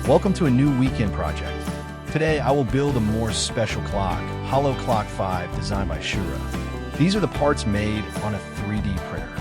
Welcome to a new weekend project. Today I will build a more special clock, Hollow Clock 5, designed by Shiura. These are the parts made on a 3D printer.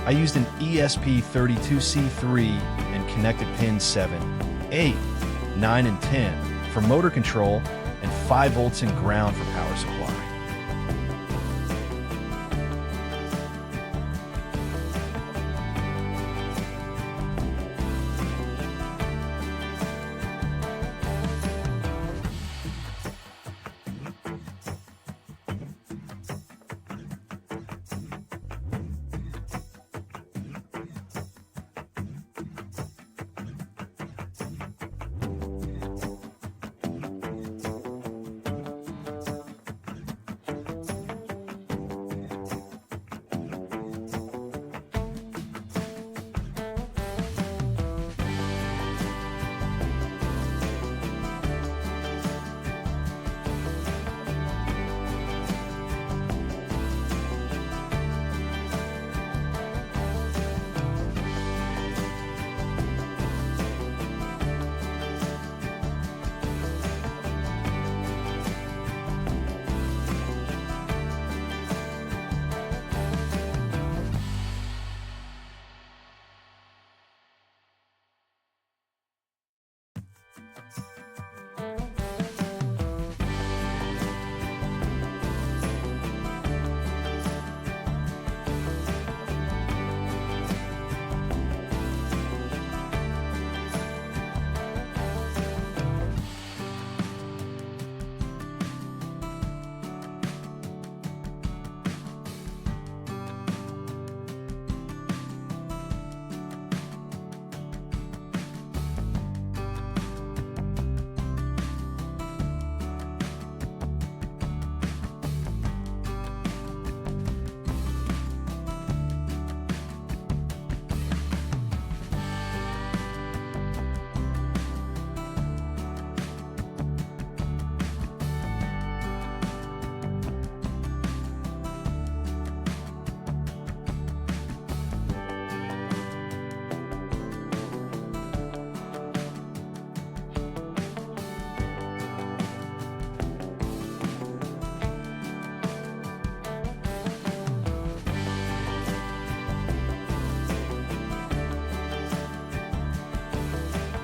I used an ESP32-C3 and connected pins 7, 8, 9, and 10 for motor control and 5 volts in ground for power supply.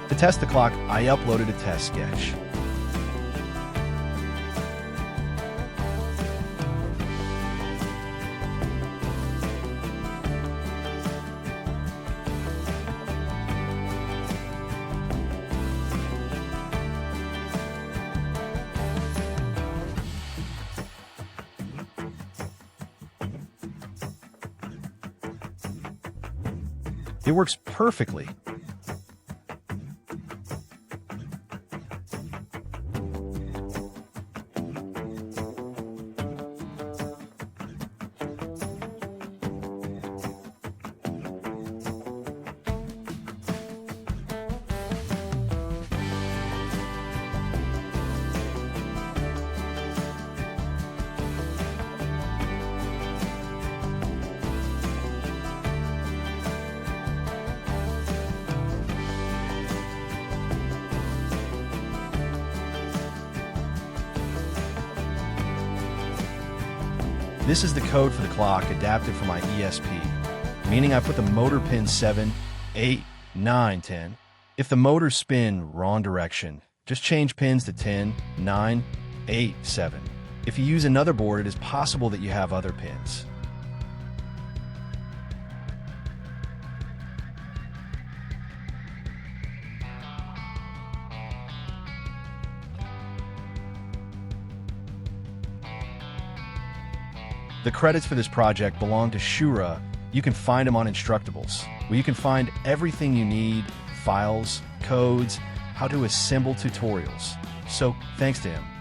To test the clock, I uploaded a test sketch. It works perfectly. This is the code for the clock adapted for my ESP, meaning I put the motor pin 7, 8, 9, 10. If the motors spin wrong direction, just change pins to 10, 9, 8, 7. If you use another board, it is possible that you have other pins. The credits for this project belong to Shiura. You can find him on Instructables, where you can find everything you need, files, codes, how to assemble tutorials. So, thanks to him.